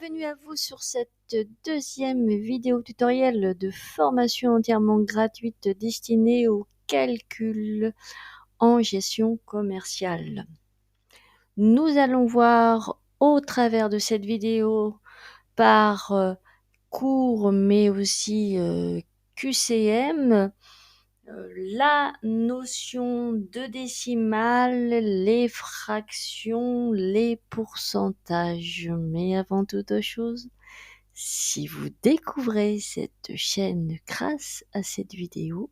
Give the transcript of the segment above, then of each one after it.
bienvenue à vous sur cette deuxième vidéo tutoriel de formation entièrement gratuite destinée au calcul en gestion commerciale. Nous allons voir au travers de cette vidéo par cours mais aussi QCM la notion de décimale, les fractions, les pourcentages. Mais avant toute chose, si vous découvrez cette chaîne grâce à cette vidéo,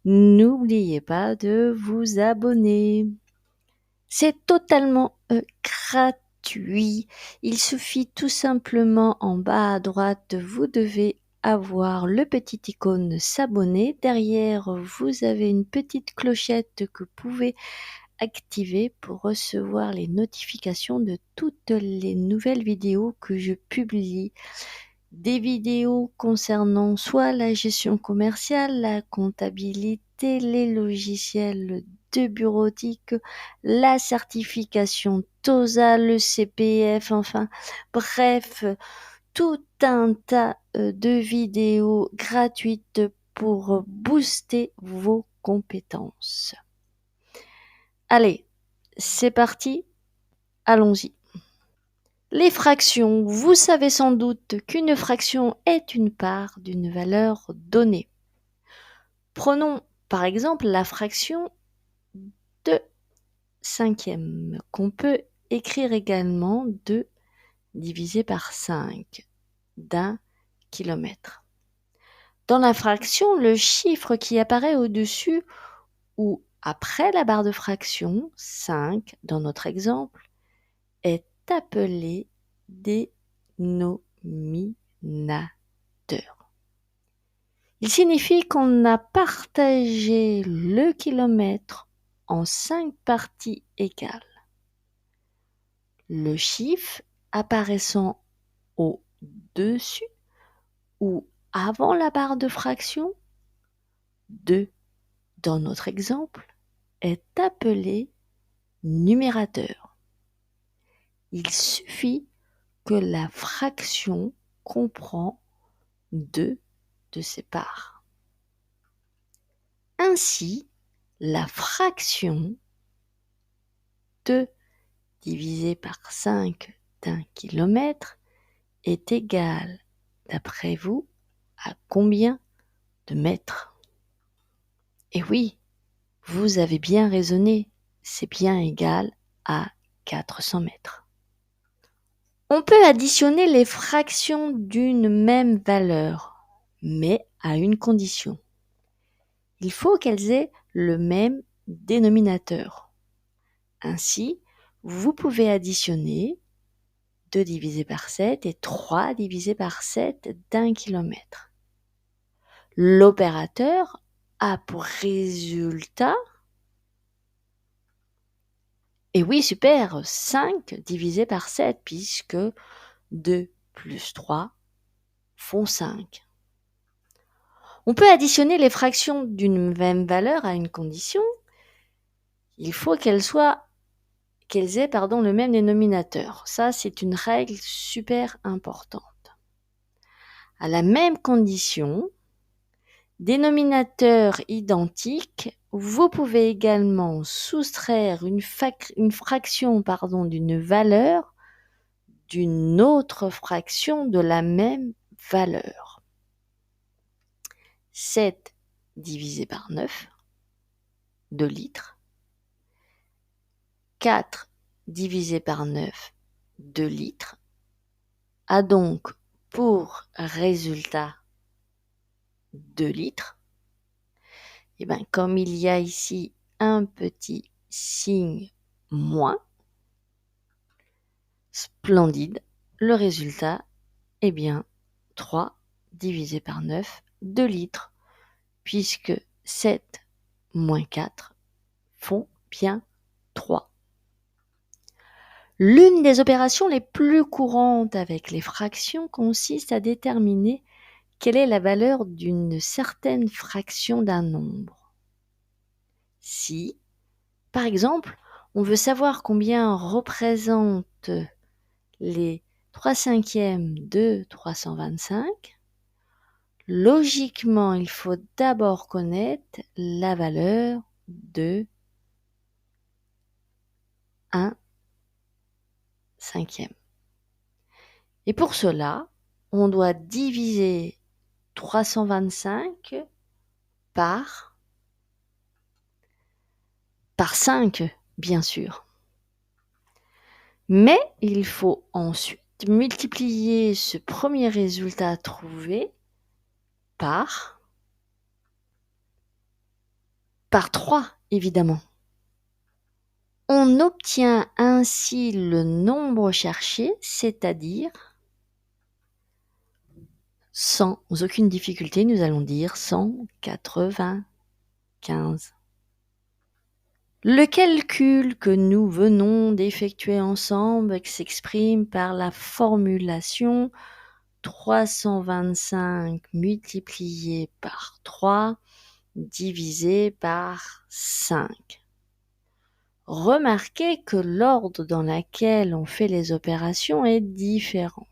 n'oubliez pas de vous abonner. C'est totalement gratuit. Il suffit tout simplement en bas à droite, vous devez avoir le petit icône s'abonner. Derrière, vous avez une petite clochette que vous pouvez activer pour recevoir les notifications de toutes les nouvelles vidéos que je publie. Des vidéos concernant soit la gestion commerciale, la comptabilité, les logiciels de bureautique, la certification TOSA, le CPF, enfin bref, tout un tas de vidéos gratuites pour booster vos compétences. Allez, c'est parti, allons-y. Les fractions, vous savez sans doute qu'une fraction est une part d'une valeur donnée. Prenons par exemple la fraction de cinquième, qu'on peut écrire également 2 divisé par 5 d'un kilomètre. Dans la fraction, le chiffre qui apparaît au-dessus ou après la barre de fraction, 5 dans notre exemple, est appelé dénominateur. Il signifie qu'on a partagé le kilomètre en 5 parties égales. Le chiffre apparaissant au-dessus ou avant la barre de fraction, 2 dans notre exemple, est appelé numérateur. Il suffit que la fraction comprend 2 de ses parts. Ainsi, la fraction 2 divisé par 5 d'un kilomètre est égale, d'après vous, à combien de mètres? Et oui, vous avez bien raisonné, c'est bien égal à 400 mètres. On peut additionner les fractions d'une même valeur, mais à une condition. Il faut qu'elles aient le même dénominateur. Ainsi, vous pouvez additionner 2 divisé par 7 et 3 divisé par 7 d'un kilomètre. L'opérateur a pour résultat, et oui super, 5 divisé par 7 puisque 2 plus 3 font 5. On peut additionner les fractions d'une même valeur à une condition. Il faut qu'elles aient le même dénominateur. Ça, c'est une règle super importante. À la même condition, dénominateur identique, vous pouvez également soustraire une fraction d'une valeur d'une autre fraction de la même valeur. 7 divisé par 9, 2 litres. 4 divisé par 9, 2 litres, a donc pour résultat 2 litres. Et bien, comme il y a ici un petit signe moins, splendide, le résultat est bien 3 divisé par 9, 2 litres, puisque 7 moins 4 font bien 3. L'une des opérations les plus courantes avec les fractions consiste à déterminer quelle est la valeur d'une certaine fraction d'un nombre. Si, par exemple, on veut savoir combien représentent les 3/5 de 325. Logiquement, il faut d'abord connaître la valeur de 1/5. Et pour cela, on doit diviser 325 par 5, bien sûr. Mais il faut ensuite multiplier ce premier résultat trouvé par 3, évidemment. On obtient ainsi le nombre cherché, c'est-à-dire, sans aucune difficulté, nous allons dire 195. Le calcul que nous venons d'effectuer ensemble s'exprime par la formulation 325 multiplié par 3 divisé par 5. Remarquez que l'ordre dans lequel on fait les opérations est différent.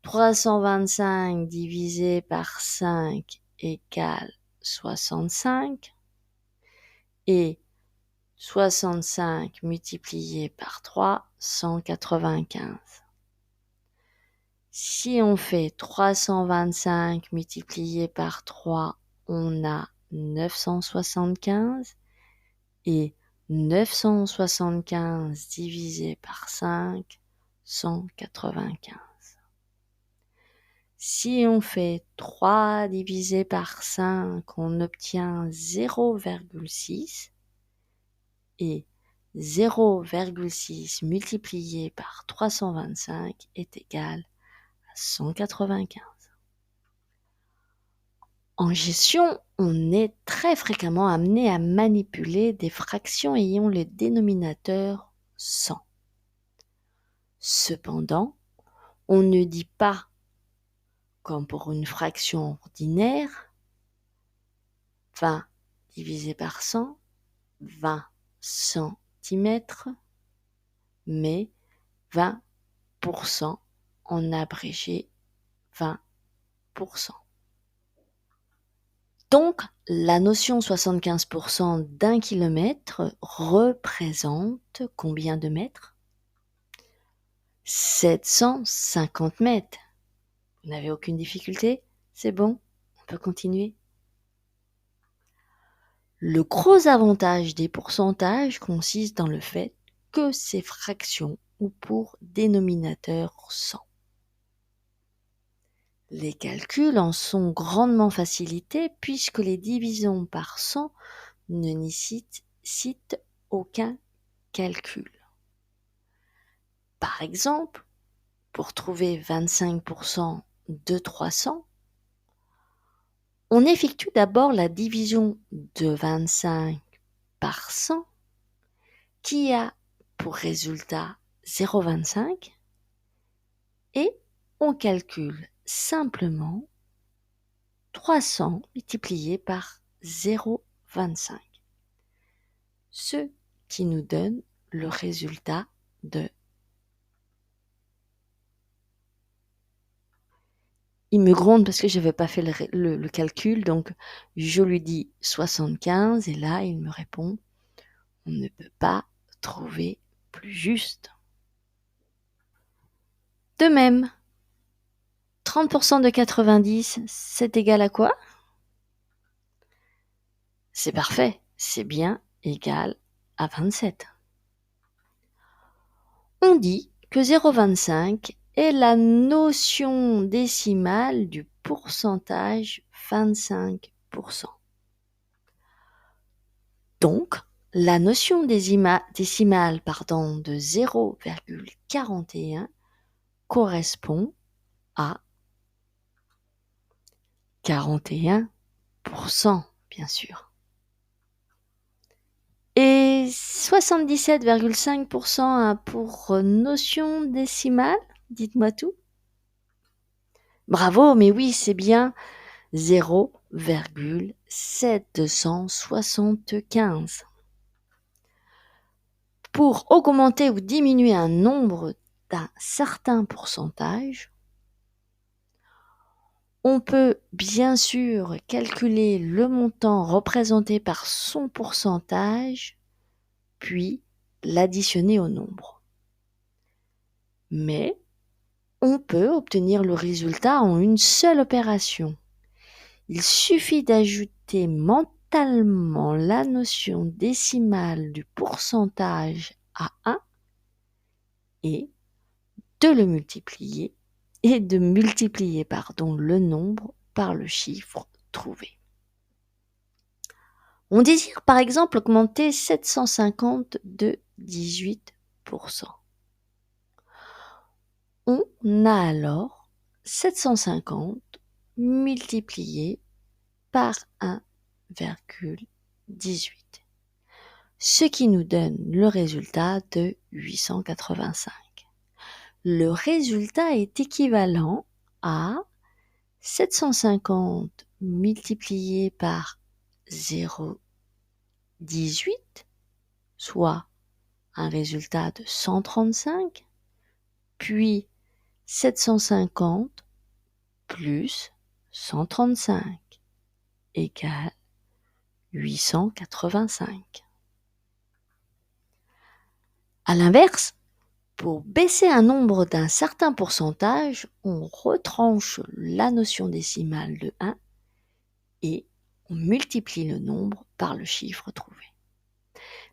325 divisé par 5 égale 65 et 65 multiplié par 3, 195. Si on fait 325 multiplié par 3, on a 975 et 975 divisé par 5, 195. Si on fait 3 divisé par 5, on obtient 0,6 et 0,6 multiplié par 325 est égal à 195. En gestion, on est très fréquemment amené à manipuler des fractions ayant le dénominateur 100. Cependant, on ne dit pas, comme pour une fraction ordinaire, 20 divisé par 100, 20 centimètres, mais 20% en abrégé 20%. Donc, la notion 75% d'un kilomètre représente combien de mètres? 750 mètres. Vous n'avez aucune difficulté? C'est bon? On peut continuer? Le gros avantage des pourcentages consiste dans le fait que ces fractions ont pour dénominateur 100. Les calculs en sont grandement facilités puisque les divisions par 100 ne nécessitent aucun calcul. Par exemple, pour trouver 25% de 300, on effectue d'abord la division de 25 par 100 qui a pour résultat 0,25 et on calcule simplement 300 multiplié par 0,25, ce qui nous donne le résultat de. Il me gronde parce que je n'avais pas fait le calcul, donc je lui dis 75 et là il me répond on ne peut pas trouver plus juste. De même, 30% de 90, c'est égal à quoi? C'est parfait, c'est bien égal à 27. On dit que 0,25 est la notion décimale du pourcentage 25%. Donc, la notion décimale de 0,41 correspond à 41%, bien sûr. Et 77,5% a pour notion décimale, dites-moi tout. Bravo, mais oui, c'est bien 0,775. Pour augmenter ou diminuer un nombre d'un certain pourcentage, on peut bien sûr calculer le montant représenté par son pourcentage, puis l'additionner au nombre. Mais on peut obtenir le résultat en une seule opération. Il suffit d'ajouter mentalement la notion décimale du pourcentage à 1 et de le multiplier le nombre par le chiffre trouvé. On désire par exemple augmenter 750 de 18%. On a alors 750 multiplié par 1,18, ce qui nous donne le résultat de 885. Le résultat est équivalent à 750 multiplié par 0,18, soit un résultat de 135, puis 750 plus 135 égale 885. À l'inverse, pour baisser un nombre d'un certain pourcentage, on retranche la notion décimale de 1 et on multiplie le nombre par le chiffre trouvé.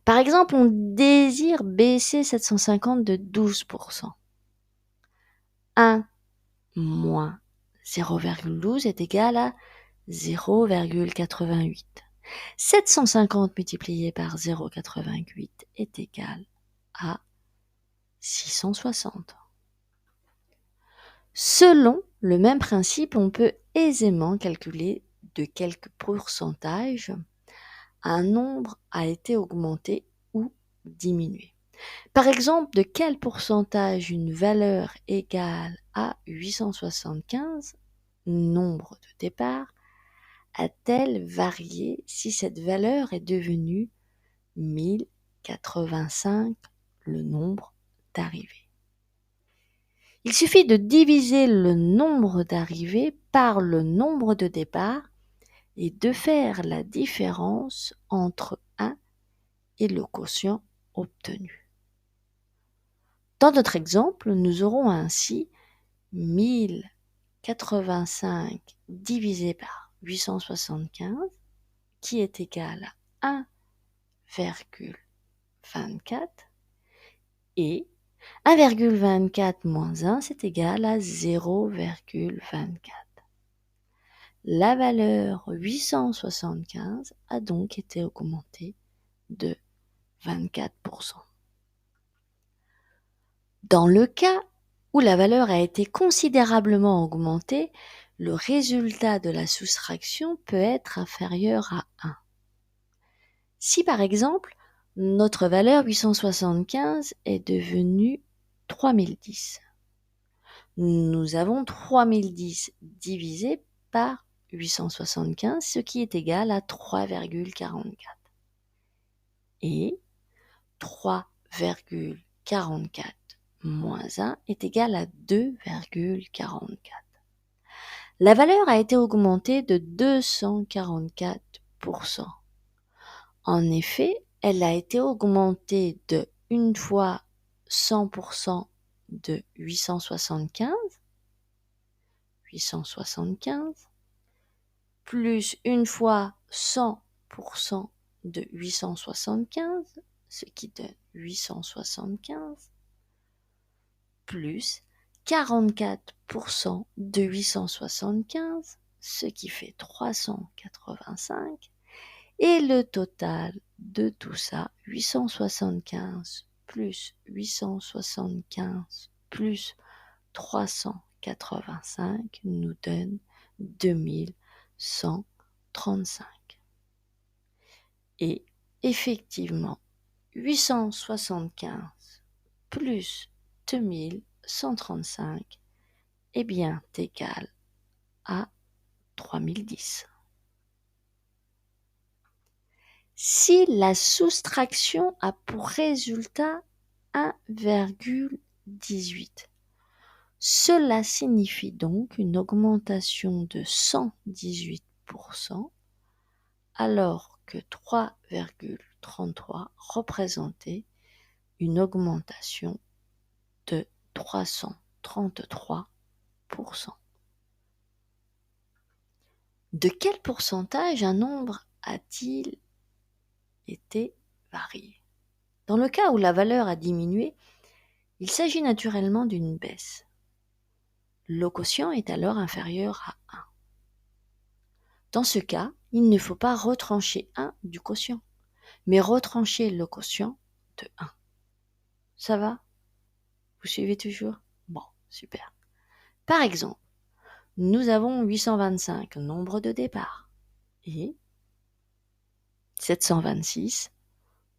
Par exemple, on désire baisser 750 de 12%. 1 moins 0,12 est égal à 0,88. 750 multiplié par 0,88 est égal à 660. Selon le même principe, on peut aisément calculer de quelques pourcentages un nombre a été augmenté ou diminué. Par exemple, de quel pourcentage une valeur égale à 875, nombre de départ, a-t-elle varié si cette valeur est devenue 1085, le nombre d'arrivées? Il suffit de diviser le nombre d'arrivées par le nombre de départs et de faire la différence entre 1 et le quotient obtenu. Dans notre exemple, nous aurons ainsi 1085 divisé par 875 qui est égal à 1,24 et 1,24 moins 1 c'est égal à 0,24. La valeur 875 a donc été augmentée de 24%. Dans le cas où la valeur a été considérablement augmentée, le résultat de la soustraction peut être inférieur à 1. Si par exemple, notre valeur 875 est devenue 3010, nous avons 3010 divisé par 875, ce qui est égal à 3,44. Et 3,44 moins 1 est égal à 2,44. La valeur a été augmentée de 244%. En effet, elle a été augmentée de une fois 100% de 875, plus une fois 100% de 875, ce qui donne 875, plus 44% de 875, ce qui fait 385, et le total de tout ça, 875 plus 875 plus 385 nous donne 2135. Et effectivement, 875 plus 2135 est bien égal à 3010. Si la soustraction a pour résultat 1,18, 118. Cela signifie donc une augmentation de 118%, alors que 3,33 représentait une augmentation de 333%. De quel pourcentage un nombre a-t-il été varié? Dans le cas où la valeur a diminué, il s'agit naturellement d'une baisse. Le quotient est alors inférieur à 1. Dans ce cas, il ne faut pas retrancher 1 du quotient, mais retrancher le quotient de 1. Ça va? Vous suivez toujours? Bon, super. Par exemple, nous avons 825, nombre de départ, et 726,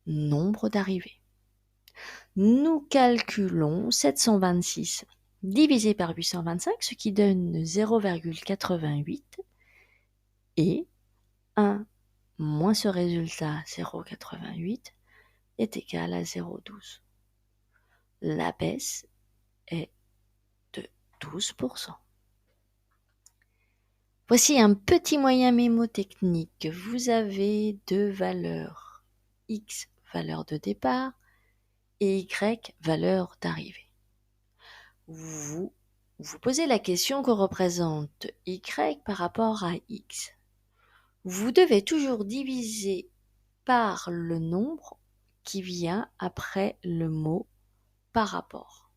nombre d'arrivée. Nous calculons 726 divisé par 825, ce qui donne 0,88, et 1 moins ce résultat, 0,88, est égal à 0,12. La baisse est de 12%. Voici un petit moyen mémotechnique. Vous avez deux valeurs, x valeur de départ et y valeur d'arrivée. Vous vous posez la question que représente y par rapport à x. Vous devez toujours diviser par le nombre qui vient après le mot par rapport.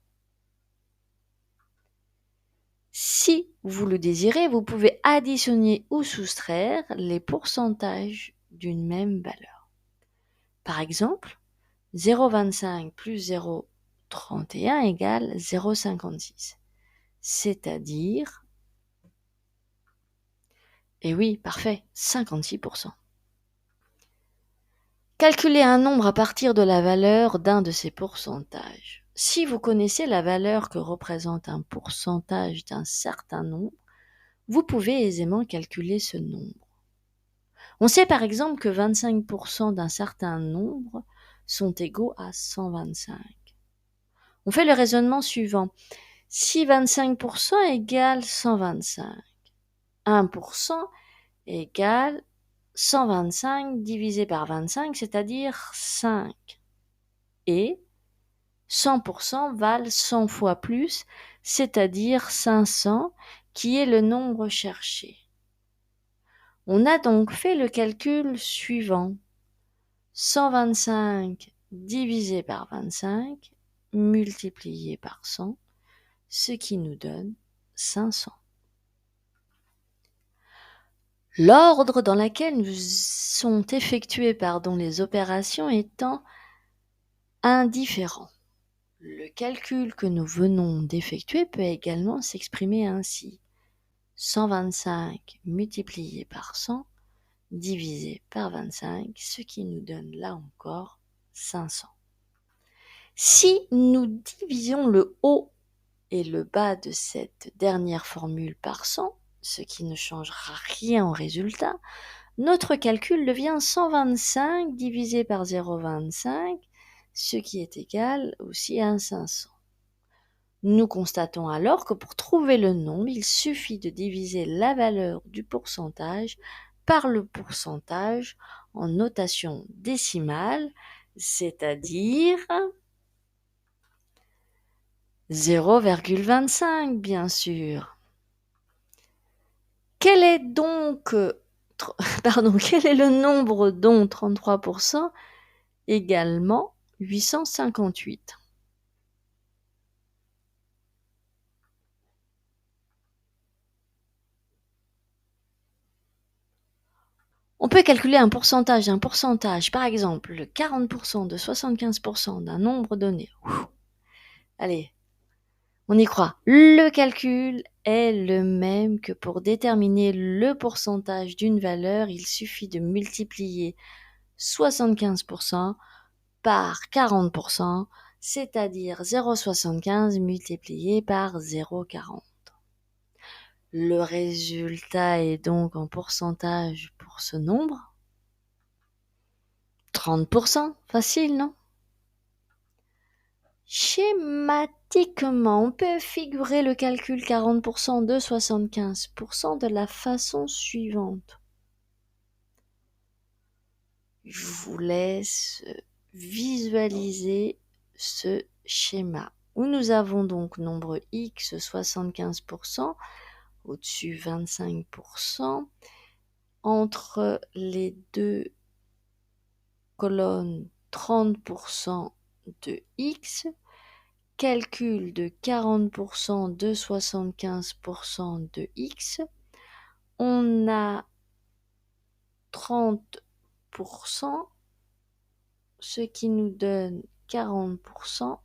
Si vous le désirez, vous pouvez additionner ou soustraire les pourcentages d'une même valeur. Par exemple, 0,25 plus 0,31 égale 0,56. C'est-à-dire, et oui, parfait, 56%. Calculez un nombre à partir de la valeur d'un de ces pourcentages. Si vous connaissez la valeur que représente un pourcentage d'un certain nombre, vous pouvez aisément calculer ce nombre. On sait par exemple que 25% d'un certain nombre sont égaux à 125. On fait le raisonnement suivant. Si 25% égale 125, 1% égale 125 divisé par 25, c'est-à-dire 5. Et 100% valent 100 fois plus, c'est-à-dire 500, qui est le nombre cherché. On a donc fait le calcul suivant. 125 divisé par 25 multiplié par 100, ce qui nous donne 500. L'ordre dans lequel sont effectuées les opérations étant indifférent. Le calcul que nous venons d'effectuer peut également s'exprimer ainsi. 125 multiplié par 100 divisé par 25, ce qui nous donne là encore 500. Si nous divisons le haut et le bas de cette dernière formule par 100, ce qui ne changera rien au résultat, notre calcul devient 125 divisé par 0,25, ce qui est égal aussi à 500. Nous constatons alors que pour trouver le nombre, il suffit de diviser la valeur du pourcentage par le pourcentage en notation décimale, c'est-à-dire 0,25 bien sûr. Quel est le nombre dont 33% également 858? On peut calculer un pourcentage d'un pourcentage, par exemple 40% de 75% d'un nombre donné. Allez, on y croit. Le calcul est le même que pour déterminer le pourcentage d'une valeur, il suffit de multiplier 75% par 40%, c'est-à-dire 0,75 multiplié par 0,40. Le résultat est donc en pourcentage pour ce nombre 30%, facile, non? Schématiquement, on peut figurer le calcul 40% de 75% de la façon suivante. Je vous laisse visualiser ce schéma où nous avons donc nombre x 75%, au-dessus 25%, entre les deux colonnes 30% de x, calcul de 40% de 75% de x, on a 30%, ce qui nous donne 40%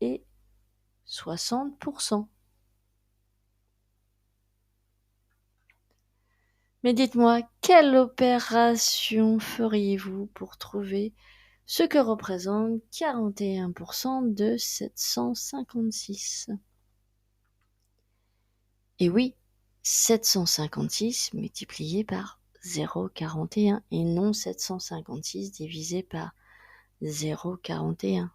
et 60%. Mais dites-moi, quelle opération feriez-vous pour trouver ce que représente 41% de 756? Et oui, 756 multiplié par 0,41 et non 756 divisé par 0,41.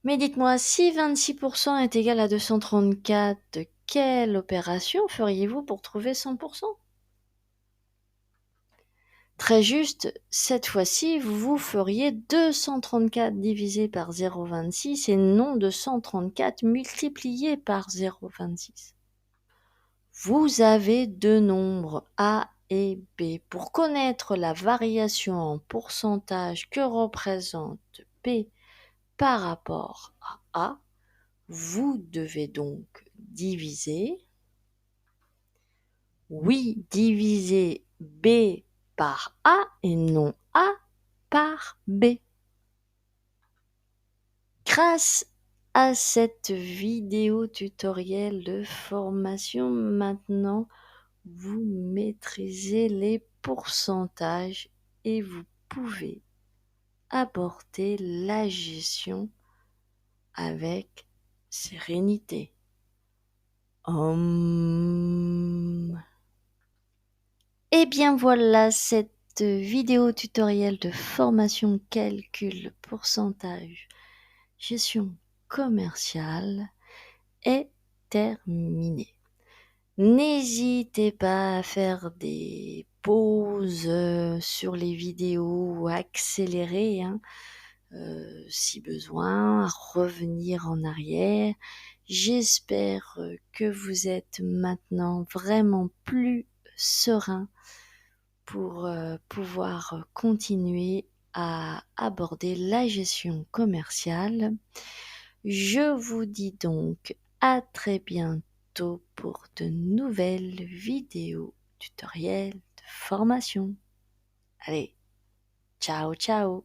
Mais dites-moi, si 26% est égal à 234, quelle opération feriez-vous pour trouver 100%? Très juste, cette fois-ci, vous feriez 234 divisé par 0,26 et non 234 multiplié par 0,26. Vous avez deux nombres A et B. Pour connaître la variation en pourcentage que représente B par rapport à A, vous devez donc diviser, diviser B par A et non A par B. Grâce à cette vidéo tutoriel de formation, maintenant, vous maîtrisez les pourcentages et vous pouvez aborder la gestion avec sérénité. Et bien voilà, cette vidéo tutoriel de formation calcul pourcentage gestion commerciale est terminée. N'hésitez pas à faire des pauses sur les vidéos, accélérer si besoin, à revenir en arrière. J'espère que vous êtes maintenant vraiment plus serein pour pouvoir continuer à aborder la gestion commerciale. Je vous dis donc à très bientôt pour de nouvelles vidéos tutoriels de formation. Allez, ciao ciao!